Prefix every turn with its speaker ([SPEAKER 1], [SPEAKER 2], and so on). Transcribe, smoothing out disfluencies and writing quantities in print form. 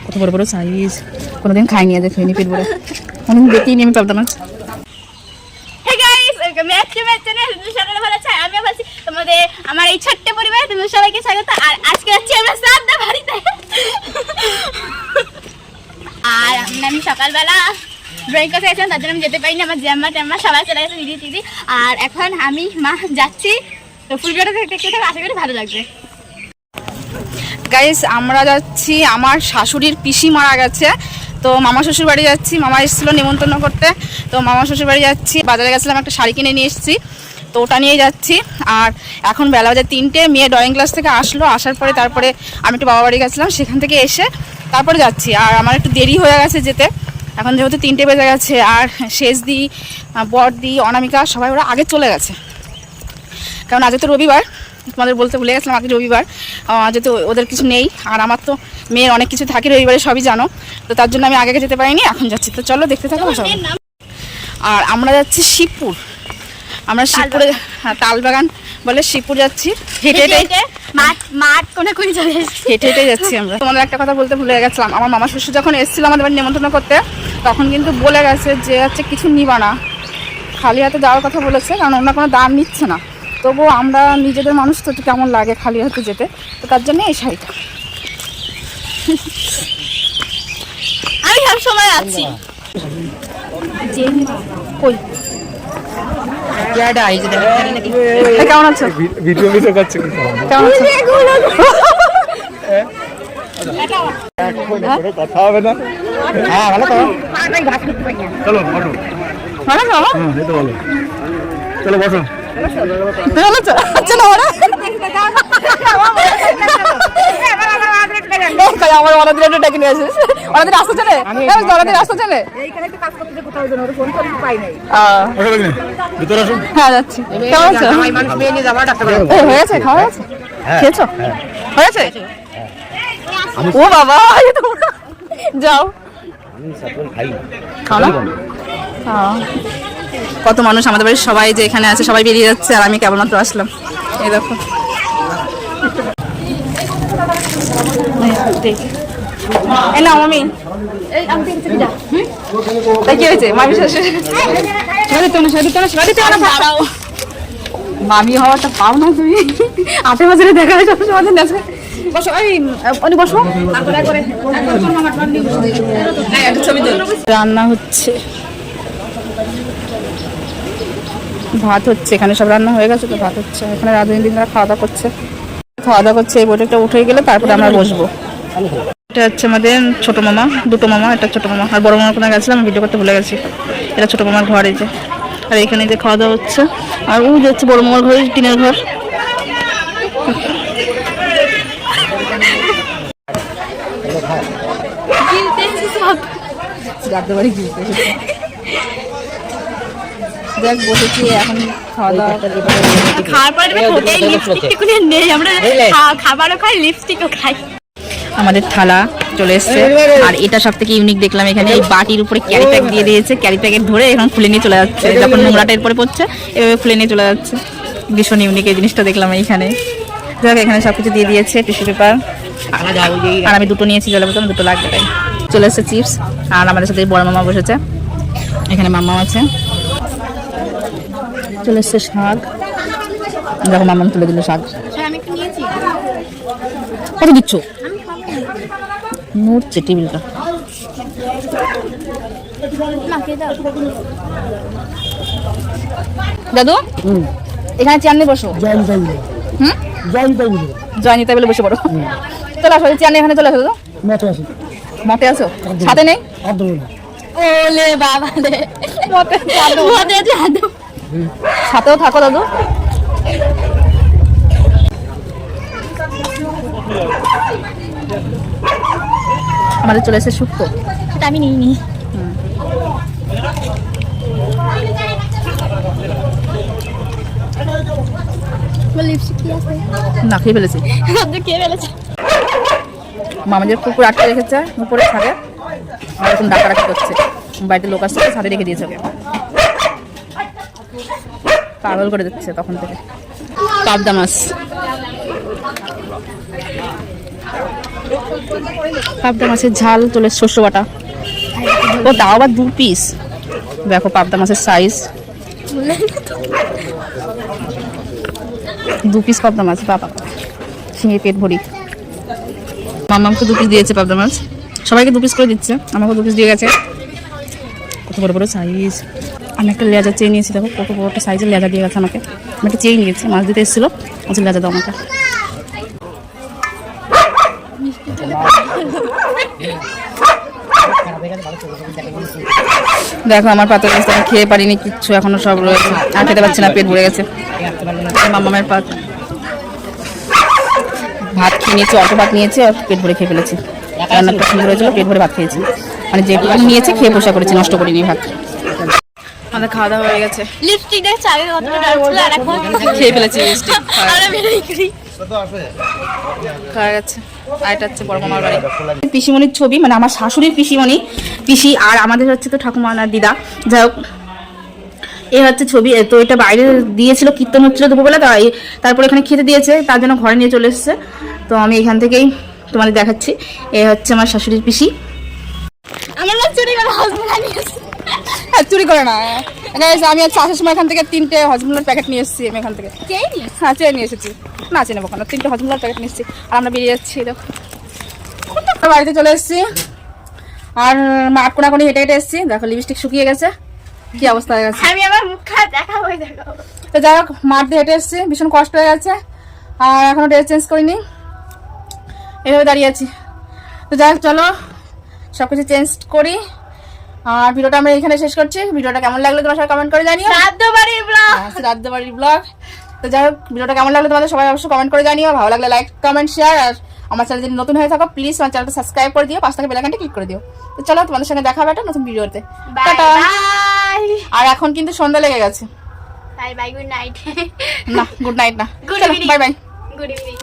[SPEAKER 1] কত বড় বড় সাইজ, কোনোদিন খাইনি, আজ খাইনি পেট ভরে, কোনোদিন দেখিনি আমি পাবদা মাছ।
[SPEAKER 2] তোমাদের আমার এই ছোট্ট পরিবারে তোমাদের সবাইকে স্বাগত। আর আজকে যাচ্ছি আমরা শ্রাদ্ধ বাড়িতে। আর আমি সকালবেলা ড্রয়িং করতে গেছিলাম, তার জন্য আমি যেতে পারিনি। আমার জ্যাম্মা ট্যাম্মা সবাই চলে গেছে, দিদি দিদি। আর এখন আমি মা যাচ্ছি, তো ফুলবিটা দেখতে আশা করি ভালো লাগবে।
[SPEAKER 1] গাইস আমরা যাচ্ছি, আমার শাশুড়ির পিসি মারা গেছে, তো মামা শ্বশুর বাড়ি যাচ্ছি। মামা এসেছিলো নিমন্ত্রণ করতে, তো মামা শ্বশুর বাড়ি যাচ্ছি। বাজারে গেছিলাম, একটা শাড়ি কিনে নিয়ে এসেছি, তো ওটা নিয়ে যাচ্ছি। আর এখন বেলা বাজে 3টে, মেয়ে ড্রয়িং ক্লাস থেকে আসলো, আসার পরে তারপরে আমি একটু বাবা বাড়ি গেছিলাম, সেখান থেকে এসে তারপরে যাচ্ছি। আর আমার একটু দেরি হয়ে গেছে যেতে, এখন যেহেতু 3টে বেজে গেছে। আর শেষদি, বড়দি, অনামিকা সবাই ওরা আগে চলে গেছে, কারণ আজকে তো রবিবার। তোমাদের বলতে ভুলে গেছিলাম, আগে রবিবার, যেহেতু ওদের কিছু নেই। আর আমার তো মেয়ের অনেক কিছু থাকে রবিবারে, সবই জানো, তো তার জন্য আমি আগে যেতে পারিনি, এখন যাচ্ছি। তো চলো দেখতে থাকো সব। আর আমরা যাচ্ছি শিবপুর, আমরা শিবপুরে, তালবাগান বলে শিবপুর যাচ্ছি। হেঁটে হেঁটে
[SPEAKER 2] মাঠ কোনে কোনে চলে এসেছি,
[SPEAKER 1] হেঁটে হেঁটে যাচ্ছি আমরা। তোমাদের একটা কথা বলতে ভুলে গেছিলাম, আমার মামা শ্বশুর যখন এসেছিল আমাদের বাড়ি নিমন্ত্রণ করতে, তখন কিন্তু বলে গেছে যে হচ্ছে কিছু নিবা না, খালি হাতে যাওয়ার কথা বলেছে, কারণ ওনার কোনো দাম নিচ্ছে না। তবুও আমরা নিজেদের মানুষ তো একটু কেমন লাগে খালি হাতে যেতে, তো তার জন্য এই শাড়িটা।
[SPEAKER 2] আমি সব সময় আছি।
[SPEAKER 1] কই কেমন আছো?
[SPEAKER 3] ভিডিও ভিডিও করছে কি
[SPEAKER 1] কেমন আছো?
[SPEAKER 3] কথা হবে না। হ্যাঁ ভালো তো, চলো বসো।
[SPEAKER 1] ভালো তো?
[SPEAKER 3] এই তো ভালো, চলো বসো।
[SPEAKER 1] ভালো তো? চলো ওরা আমার ওনাদের একটু ডেকে নিয়ে আসিস। ওনাদের রাস্তা চলে, ওনাদের রাস্তা চলে। হ্যাঁ যাচ্ছি। কেমন আছো? হয়েছে খাওয়া হয়েছে? খেয়েছো? হয়েছে? ও বাবা, যাও খাও না। কত মানুষ আমাদের বাড়ির সবাই যে এখানে আছে, সবাই বেরিয়ে যাচ্ছে, আর আমি কেবলমাত্র আসলাম। এই দেখো এলাম আমি। কি হয়েছে? মামি মামি হওয়াটা পাও না তুমি, 8 বছরে দেখা হয় সব সমাধান আছে। বসো, ওই বসো। রান্না হচ্ছে, ভাত হচ্ছে, এখানে সব রান্না হয়ে গেছে, তো ভাত হচ্ছে। এখানে রাজনীতিরা খাওয়া দাওয়া করছে। এই বইটা উঠে গেলে তারপরে আমরা বসবো। এটা হচ্ছে আমাদের ছোট মামা, দুটো মামা, এটা ছোট মামা। আর বড় মামা কোথায় গেছিলাম ভিডিও করতে ভুলে গেছি। এটা ছোট মামার ঘর, এই যে। আর এখানে যে খাওয়া দাওয়া হচ্ছে। আর ও যাচ্ছে বড় মামার ঘরে, টিনের ঘর। দেখ বসেছি এখন খাওয়া দাওয়া।
[SPEAKER 2] খাওয়ার পরে লিপস্টিক নেই, আমরা খাবারও খাই, লিপস্টিকও খাই।
[SPEAKER 1] আমাদের থালা চলে এসছে। আর এটা সব থেকে ইউনিক দেখলাম, এখানে এই বাটির উপরে ক্যারি ব্যাগ দিয়ে দিয়েছে। ক্যারি ব্যাগের ধরে এখন খুলে নিয়ে চলে যাচ্ছে, যখন নোংরাটা এরপরে পড়ছে এভাবে খুলে নিয়ে চলে যাচ্ছে। ভীষণ ইউনিক এই জিনিসটা দেখলাম এইখানে। যাক, এখানে সবকিছু দিয়ে দিয়েছে, টিস্যু পেপার। আর আমি দুটো নিয়েছি জলের বোতল, দুটো লাগবে তাই। চলে এসছে চিপস। আর আমাদের সাথে বড় মামা বসেছে, এখানে মামা আছে। চলে এসছে শাক, দেখো মামা তুলে দিল শাক। কত দিচ্ছ? নড়ছে টেবিলটা। দাদু এখানে চেয়ার নিয়ে বসো। জয়নিতা বলে বসে পড়ো। চলে আসো, চেয়ার নিয়ে এখানে চলে আসো। মতে আসো, সাথে নেই?
[SPEAKER 2] ওলে বাবা রে,
[SPEAKER 1] সাথেও থাকো দাদু। আমাদের চলে এসে শুক্তো,
[SPEAKER 2] সেটা আমি নিইনি।
[SPEAKER 1] না খেয়ে ফেলেছি, মামাদের কুকুর আটকে রেখেছে উপরে ছাদে, এরকম ডাকাডাকি করছে। বাড়িতে লোক আসছে, ছাদে রেখে দিয়েছে, পাগল করে দিচ্ছে তখন থেকে। পাবদা মাছ পাবদা মাছের ঝাল চলে শস্য বাটা, ও তাও আবার 2 পিস। দেখো পাবদা মাছের সাইজ, 2 পিস পাবদা মাছ, বাবা খেয়ে পেট ভরি। মামাকে 2 পিস দিয়েছে পাবদা মাছ, সবাইকে 2 পিস করে দিচ্ছে, আমাকে 2 পিস দিয়ে গেছে। কত বড় বড় সাইজ। আমি একটা লেজা চেয়ে নিয়েছি, দেখো কত বড় একটা সাইজের লেজা দিয়ে গেছে আমাকে। আমি একটা চেয়ে নিয়েছি, মাছ দিতে এসেছিলো, বলছে লেজা দাও আমাকে। দেখো আমার পাতের অবস্থা, খেয়ে পারিনি কিচ্ছু, এখনো সব রয়েছে, আর খেতে পারছি না, পেট ভরে গেছে। মামামের পাত ভাত খেয়ে নিয়েছি, অল্প ভাত নিয়েছি আর পেট ভরে খেয়ে ফেলেছি। রান্নাটা সুন্দর হয়েছিল, পেট ভরে ভাত খেয়েছি, মানে যে নিয়েছে খেয়ে পোষা করেছি, নষ্ট করিনি ভাত। আমাদের খাওয়া দাওয়া হয়ে গেছে,
[SPEAKER 2] লিপস্টিক দেখছো আগে কতটা ডার্ক ছিল আর এখন
[SPEAKER 1] খেয়ে ফেলেছি লিপস্টিক,
[SPEAKER 2] আমরা বেরিয়ে গেছি।
[SPEAKER 1] খাওয়া গেছে। আর এটা হচ্ছে বড় মামার বাড়ি, পিসিমণির ছবি, মানে আমার শাশুড়ির পিসিমণি, পিসি, আর আমাদের হচ্ছে তো ঠাকুমা আর দিদা। যাই হোক, এই হচ্ছে ছবি। তো এটা বাইরে দিয়েছিল, কীর্তন হচ্ছিল দুপুরবেলা, তাই তারপর এখানে খেতে দিয়েছে, তার জন্য ঘরে নিয়ে চলে এসেছে। তো আমি এখান থেকেই তোমাদের দেখাচ্ছি। এ হচ্ছে আমার শাশুড়ির পিসি।
[SPEAKER 2] আমার না চুরি করে হজমোলা নিয়েছে।
[SPEAKER 1] হ্যাঁ, চুরি করে না, আমি হচ্ছে আসার সময় এখান থেকে 3টে হজমোলার প্যাকেট নিয়ে এসেছি। আমি এখান থেকে
[SPEAKER 2] চেয়ে নি
[SPEAKER 1] হ্যাঁ চেয়ে নিয়ে এসেছি, না চেয়ে নেবো কেন, 3টে হজমোলার প্যাকেট নিয়ে এসেছি। আর আমরা বেরিয়ে যাচ্ছি, দেখো বাড়িতে চলে এসেছি। আর মাঠ কোনাকুনি হেঁটে হেঁটে এসেছি, দেখো লিপস্টিক শুকিয়ে গেছে, কি অবস্থা হয়ে গেছে।
[SPEAKER 2] আমি আমার মুখ খারাপ দেখাবো দেখো।
[SPEAKER 1] তো যাই হোক, মাঠ দিয়ে হেঁটে এসেছি, ভীষণ কষ্ট হয়ে গেছে, আর এখনো ড্রেস চেঞ্জ করিনি, এইভাবে দাঁড়িয়ে আছি। তো যাই হোক, চলো সব কিছু চেঞ্জ করি। আর ভিডিওটা আমরা এখানে শেষ করছি। ভিডিওটা কেমন লাগলো তোমার সবাই কমেন্ট করে জানিও।
[SPEAKER 2] রাতবাড়ির ব্লগ,
[SPEAKER 1] রাতবাড়ির ব্লগ। তো যাই হোক, ভিডিওটা কেমন লাগলো তোমাদের সবাই অবশ্যই কমেন্ট করে জানিও। ভালো লাগলে লাইক, কমেন্ট, শেয়ার। আর আমার চ্যানেল যদি নতুন হয়ে থাকো প্লিজ আমার চ্যানেলটা সাবস্ক্রাইব করে দিও, পাশে থাকা বেল আইকনটা ক্লিক করে দিও। তো চলো, তোমাদের সঙ্গে দেখা হবে একটা নতুন ভিডিওতে।
[SPEAKER 2] By
[SPEAKER 1] tata.
[SPEAKER 2] বাই
[SPEAKER 1] আর এখন কিন্তু সন্ধ্যা লেগে গেছে,
[SPEAKER 2] বাই বাই, গুড নাইট।
[SPEAKER 1] না গুড নাইট না,
[SPEAKER 2] Good
[SPEAKER 1] চলো
[SPEAKER 2] evening.
[SPEAKER 1] Bye bye.
[SPEAKER 2] Good evening.